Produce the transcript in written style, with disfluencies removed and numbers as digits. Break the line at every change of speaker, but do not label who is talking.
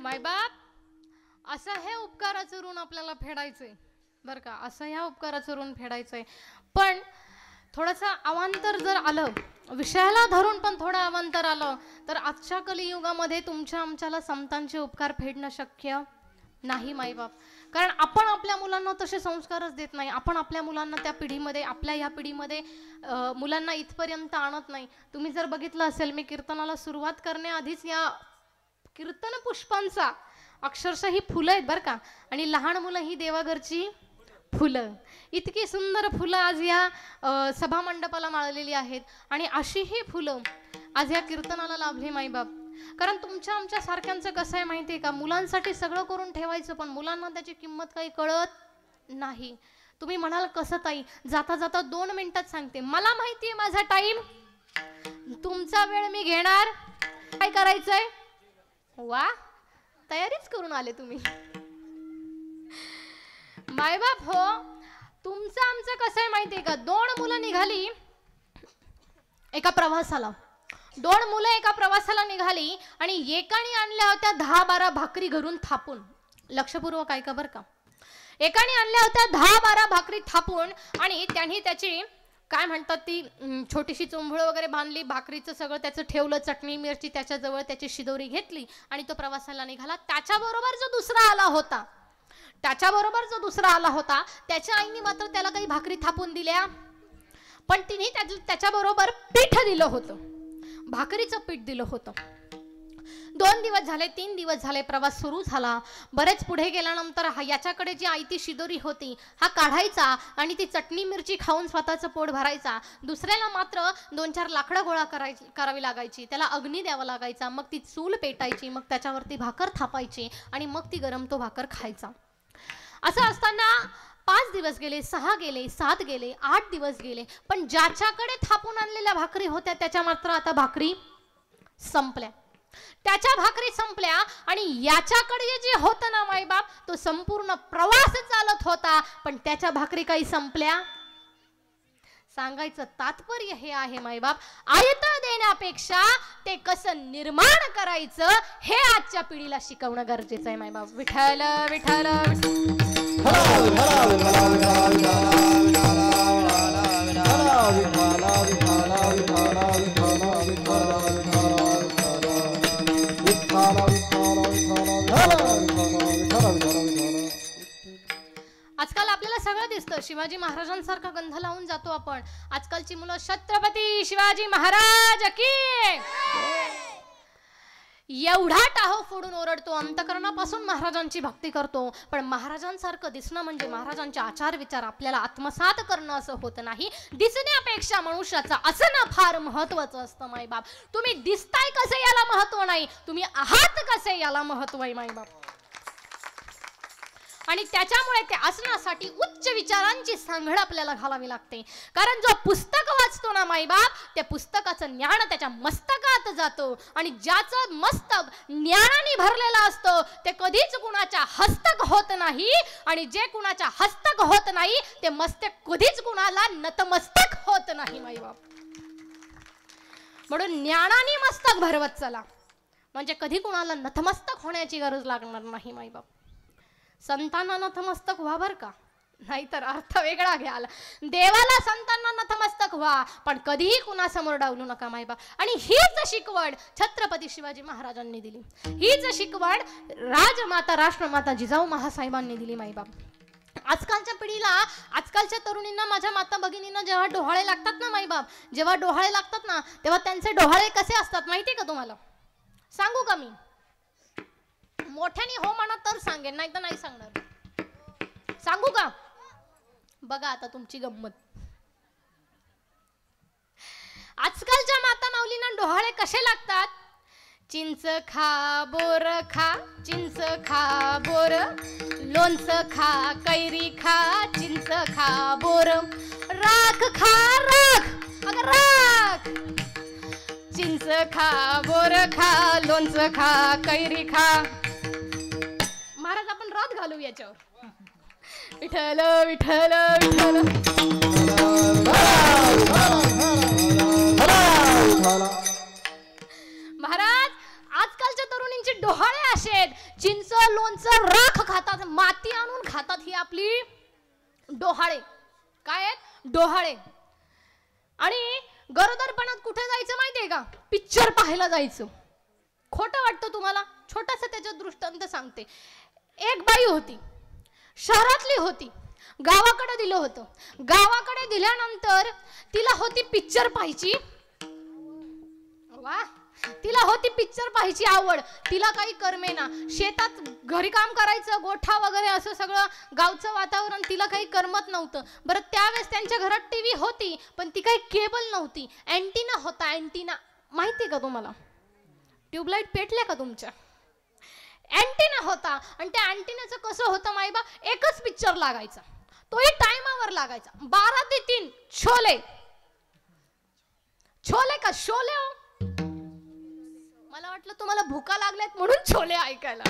मायबाप असं हे उपकाराचं ऋण आपल्याला फेडायचंय बरं का, असं ह्या उपकाराचं ऋण फेडायचंय. पण थोडंसं अवांतर जर आलं, विषयाला धरून पण थोडं अवांतर आलं, तर आजच्या कलियुगामध्ये तुमच्या आमच्याला संतांचे उपकार फेडणं शक्य नाही मायबाप. कारण आपण आपल्या मुलांना तसे संस्कारच देत नाही. आपण आपल्या मुलांना त्या पिढीमध्ये, आपल्या ह्या पिढीमध्ये मुलांना इथपर्यंत आणत नाही. तुम्ही जर बघितलं असेल, मी कीर्तनाला सुरुवात करण्याआधीच या कीर्तन पुष्पांचा अक्षरशः ही फुलं आहेत बरं का, आणि लहान मुलं ही देवाघरची फुलं, इतकी सुंदर फुलं आज या सभा मंडपाला माळलेली आहेत. आणि अशी ही फुलं आज या कीर्तनाला लाभली माईबाप. कारण तुमच्या आमच्या सारख्यांचं कसं आहे माहिती आहे का, मुलांसाठी सगळं करून ठेवायचं, पण मुलांना त्याची किंमत काही कळत नाही. तुम्ही म्हणाल कसं ताई, जाता जाता 2 मिनिटात सांगते, मला माहिती आहे माझा टाइम, तुमचा वेळ मी घेणार, काय करायचंय. वा, तयारीच करून आले तुम्ही मायबाप. हो, तुमचं आमचं कसं आहे माहिती आहे का, 2 मुलं निघाली एका प्रवासाला, 2 मुलं एका प्रवासाला निघाली आणि एकाने आणल्या होत्या 10-12 भाकरी घरून थापून. लक्षपूर्वक ऐका बरं का. एकाने आणल्या होत्या 10-12 भाकरी थापून आणि त्यांनी त्याची काय म्हणतात ती छोटीशी चुंबळ वगैरे बांधली, भाकरीचं सगळं त्याचं ठेवलं, चटणी मिरची त्याच्याजवळ, त्याची शिदोरी घेतली आणि तो प्रवासाला निघाला. त्याच्याबरोबर जो दुसरा आला होता, त्याच्या आईने मात्र त्याला काही भाकरी थापून दिल्या, पण तिने त्याच्याबरोबर पीठ दिलं होतं, भाकरीचं पीठ दिलं होतं. 2 दिवस झाले, 3 दिवस झाले, प्रवास सुरू झाला. बरेच पुढे गेल्यानंतर याच्याकडे जी आयती शिदोरी होती हा काढायचा आणि ती चटणी मिरची खाऊन स्वतःचं पोट भरायचा. दुसऱ्याला मात्र 2-4 लाकडं गोळा करावी लागायची, त्याला अग्नी द्यावा लागायचा, मग ती चूल पेटायची, मग त्याच्यावरती भाकर थापायची आणि मग ती गरम तो भाकर खायचा. असं असताना 5 दिवस गेले, 6 गेले, 7 गेले, 8 दिवस गेले, पण ज्याच्याकडे थापून आणलेल्या भाकरी होत्या त्याच्या मात्र आता भाकरी संपल्या. त्याच्या भाकरी संपल्या आणि याच्याकडे जे होतं ना माईबाप, तो संपूर्ण प्रवास चालत होता, पण त्याच्या भाकरी काही संपल्या. सांगायचं तात्पर्य हे आहे माईबाप, आयतं देण्यापेक्षा ते कसं निर्माण करायचं हे आजच्या पिढीला शिकवणं गरजेचं आहे माईबाप. विठ्ठल विठ्ठल आजकाल आपल्याला सगळं दिसतं. शिवाजी महाराजांसारखा गंध लावून जातो आपण. आजकालची मुलं छत्रपती शिवाजी महाराज की एवढा टाहो फोडून ओरडतो, अंतकरणापासून महाराजांची भक्ती करतो, पण महाराजांसारखं दिसणं म्हणजे महाराजांचे आचार विचार आपल्याला आत्मसात करणं असं होत नाही. दिसण्यापेक्षा मनुष्याचं असणं फार महत्वाचं असतं माईबाप. तुम्ही दिसताय कसे याला महत्व नाही, तुम्ही आहात कसे याला महत्व आहे माईबाप. आणि त्याच्यामुळे ते असण्यासाठी उच्च विचारांची सांगड आपल्याला घालावी लागते. कारण जो पुस्तक वाचतो ना माईबाप, त्या पुस्तकाचं ज्ञान त्याच्या मस्तकात जातं आणि ज्याचं मस्तक ज्ञानाने भरलेलं असतं ते कधीच कुणाच्या हस्तक होत नाही, आणि जे कुणाच्या हस्तक होत नाही ते मस्तक कधीच कुणाला नतमस्तक होत नाही माईबाप. म्हणून ज्ञानाने मस्तक भरवत चला, म्हणजे कधी कुणाला नतमस्तक होण्याची गरज लागणार नाही माईबाप. संतांना नतमस्तक व्हा बर का, नाहीतर अर्थ वेगळा घ्याल. देवाला संतांना नतमस्तक व्हा, पण कधीही कुणासमोर डावलू नका मायबा. आणि हीच शिकवण छत्रपती शिवाजी महाराजांनी दिली, हीच शिकवण राजमाता राष्ट्रमाता जिजाऊ महासाहेबांनी दिली मायबाप. आजकालच्या पिढीला, आजकालच्या तरुणींना, माझ्या माता भगिनींना जेव्हा डोहाळे लागतात ना मायबाप, जेव्हा डोहाळे लागतात ना, तेव्हा त्यांचे डोहाळे कसे असतात माहिती का तुम्हाला? सांगू का मी? मोठ्याने हो म्हणा तर सांगेन, नाही तर नाही सांगणार. सांगू का? बघा आता तुमची गंमत. आजकालच्या माता माऊलींना डोहाळे कसे लागतात? चिंच खा बोर खा, चिंच खा बोर, लोणचं खा कैरी खा, चिंच खा बोर, राख खा राख, अगं राख, चिंच खा बोर खा, लोणचं खा कैरी खा. महाराज आपण रात घालू याच्यावर. विठ्ठल विठ्ठल विठ्ठल. महाराज आजकालच्या तरुणींचे डोहाळे असे आहेत चिंच लोणचं राख खातात, माती आणून खातात. ही आपली डोहाळे. काय आहेत? डोहाळे. आणि गरोदरपणात कुठे जायचं माहितीये का? पिक्चर पाहायला जायचं. खोटं वाटतं तुम्हाला? छोटासा त्याचा दृष्टांत सांगते. एक बाई होती, शहरातली होती, गावाकडे दिलं होतं. गावाकडे दिल्यानंतर तिला होती पिक्चर पाहायची. वा, तिला होती पिक्चर पाहायची आवड. तिला काही करमेना. शेतात घरी काम करायचं, गोठा वगैरे असं सगळं गावचं वातावरण तिला काही करमत नव्हतं. बरं, त्यावेळेस त्यांच्या घरात टीव्ही होती, पण ती काही केबल नव्हती, अँटिना होता. अँटिना माहिती का तुम्हाला? ट्यूबलाईट पेटल्या का तुमच्या? अँटिना होता. आणि त्या अँटिनाचं कसं होतं माहिबा, एकच पिक्चर लागायचा, तोही टायमावर लागायचा. 12 ते 3 शोले. छोले का शोले हो? मला वाटलं तुम्हाला भुका लागल्यात म्हणून छोले ऐकायला.